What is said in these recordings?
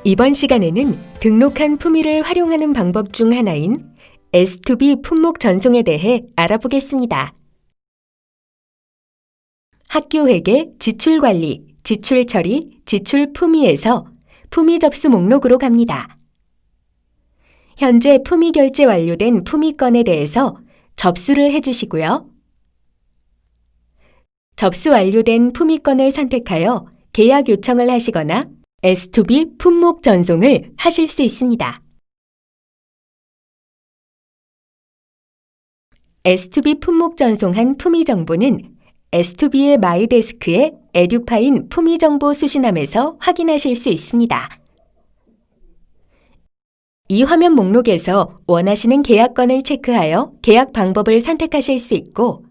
이번 시간에는 등록한 품위를 활용하는 방법 중 하나인 S2B 품목 전송에 대해 알아보겠습니다. 학교회계, 지출관리, 지출처리, 지출품위에서 품위 접수 목록으로 갑니다. 현재 품위 결제 완료된 품위건에 대해서 접수를 해주시고요. 접수 완료된 품위건을 선택하여 계약 요청을 하시거나 S2B 품목 전송을 하실 수 있습니다. S2B 품목 전송한 품위 정보는 S2B의 마이데스크의 에듀파인 품위 정보 수신함에서 확인하실 수 있습니다. 이 화면 목록에서 원하시는 계약건을 체크하여 계약 방법을 선택하실 수 있고,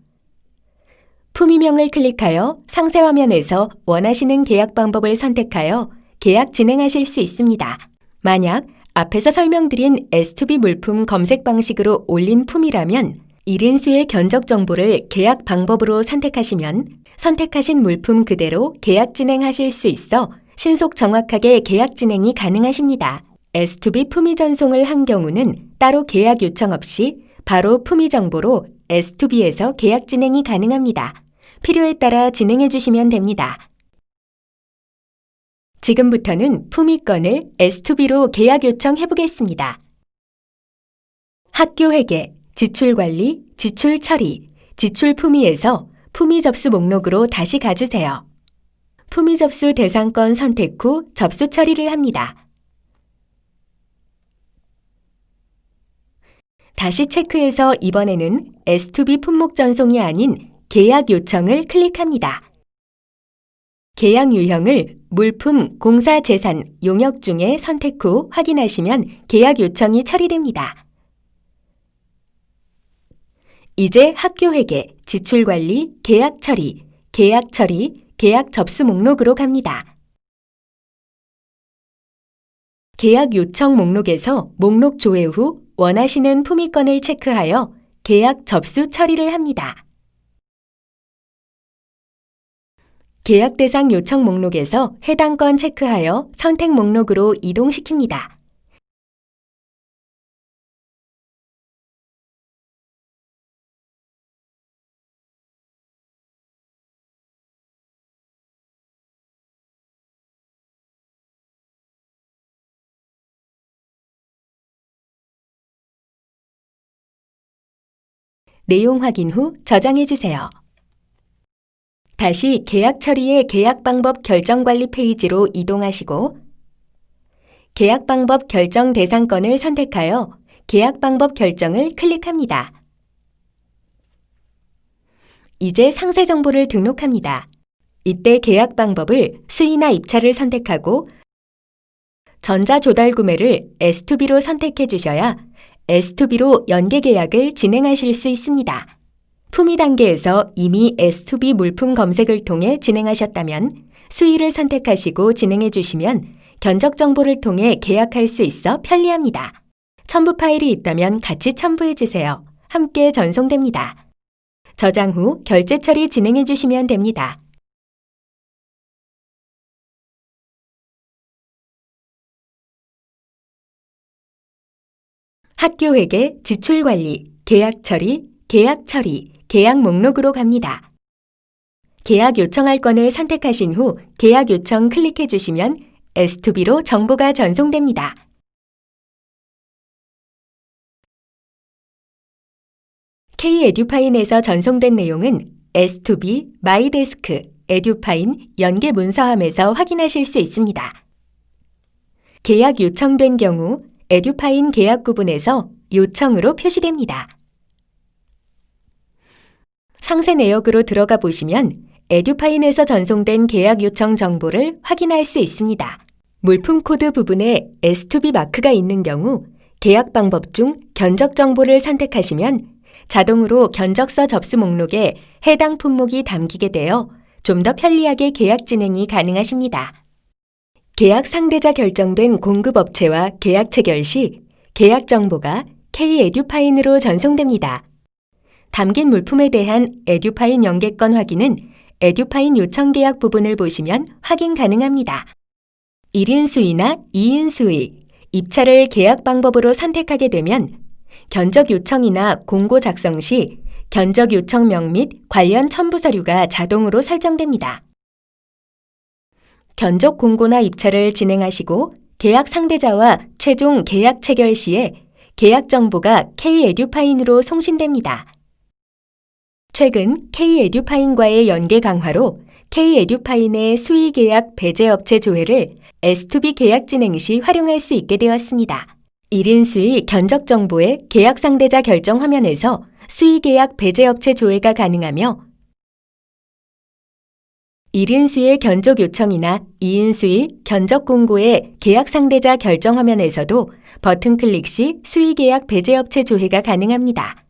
품위명을 클릭하여 상세 화면에서 원하시는 계약 방법을 선택하여 계약 진행하실 수 있습니다. 만약 앞에서 설명드린 S2B 물품 검색 방식으로 올린 품이라면 1인수의 견적 정보를 계약 방법으로 선택하시면 선택하신 물품 그대로 계약 진행하실 수 있어 신속 정확하게 계약 진행이 가능하십니다. S2B 품위 전송을 한 경우는 따로 계약 요청 없이 바로 품위 정보로 S2B에서 계약 진행이 가능합니다. 필요에 따라 진행해 주시면 됩니다. 지금부터는 품위건을 S2B로 계약 요청해 보겠습니다. 학교회계, 지출관리, 지출처리, 지출품위에서 품위 접수 목록으로 다시 가주세요. 품위 접수 대상건 선택 후 접수 처리를 합니다. 다시 체크해서 이번에는 S2B 품목 전송이 아닌 계약 요청을 클릭합니다. 계약 유형을 물품, 공사 재산, 용역 중에 선택 후 확인하시면 계약 요청이 처리됩니다. 이제 학교회계, 지출관리, 계약 처리, 계약 접수 목록으로 갑니다. 계약 요청 목록에서 목록 조회 후 원하시는 품위건을 체크하여 계약 접수 처리를 합니다. 계약 대상 요청 목록에서 해당 건 체크하여 선택 목록으로 이동시킵니다. 내용 확인 후 저장해 주세요. 다시 계약 처리의 계약 방법 결정 관리 페이지로 이동하시고 계약 방법 결정 대상 건을 선택하여 계약 방법 결정을 클릭합니다. 이제 상세 정보를 등록합니다. 이때 계약 방법을 수의나 입찰을 선택하고 전자 조달 구매를 S2B로 선택해 주셔야 S2B로 연계 계약을 진행하실 수 있습니다. 품위 단계에서 이미 S2B 물품 검색을 통해 진행하셨다면 수의를 선택하시고 진행해 주시면 견적 정보를 통해 계약할 수 있어 편리합니다. 첨부 파일이 있다면 같이 첨부해 주세요. 함께 전송됩니다. 저장 후 결제 처리 진행해 주시면 됩니다. 학교회계, 지출관리, 계약 처리, 계약 목록으로 갑니다. 계약 요청할 건을 선택하신 후 계약 요청 클릭해 주시면 S2B로 정보가 전송됩니다. K-에듀파인에서 전송된 내용은 S2B 마이데스크 에듀파인 연계 문서함에서 확인하실 수 있습니다. 계약 요청된 경우 에듀파인 계약 구분에서 요청으로 표시됩니다. 상세 내역으로 들어가 보시면 에듀파인에서 전송된 계약 요청 정보를 확인할 수 있습니다. 물품 코드 부분에 S2B 마크가 있는 경우 계약 방법 중 견적 정보를 선택하시면 자동으로 견적서 접수 목록에 해당 품목이 담기게 되어 좀 더 편리하게 계약 진행이 가능하십니다. 계약 상대자 결정된 공급업체와 계약 체결 시 계약 정보가 K-에듀파인으로 전송됩니다. 담긴 물품에 대한 에듀파인 연계건 확인은 에듀파인 요청 계약 부분을 보시면 확인 가능합니다. 1인 수의나 2인 수의, 입찰을 계약 방법으로 선택하게 되면 견적 요청이나 공고 작성 시 견적 요청명 및 관련 첨부 서류가 자동으로 설정됩니다. 견적 공고나 입찰을 진행하시고 계약 상대자와 최종 계약 체결 시에 계약 정보가 K-에듀파인으로 송신됩니다. 최근 K-에듀파인과의 연계 강화로 K-에듀파인의 수의 계약 배제 업체 조회를 S2B 계약 진행 시 활용할 수 있게 되었습니다. 1인 수의 견적 정보의 계약 상대자 결정 화면에서 수의 계약 배제 업체 조회가 가능하며 1인 수의 견적 요청이나 2인 수의 견적 공고의 계약 상대자 결정 화면에서도 버튼 클릭 시 수의 계약 배제 업체 조회가 가능합니다.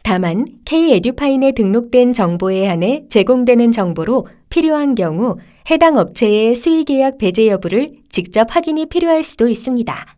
다만 K-에듀파인에 등록된 정보에 한해 제공되는 정보로 필요한 경우 해당 업체의 수의 계약 배제 여부를 직접 확인이 필요할 수도 있습니다.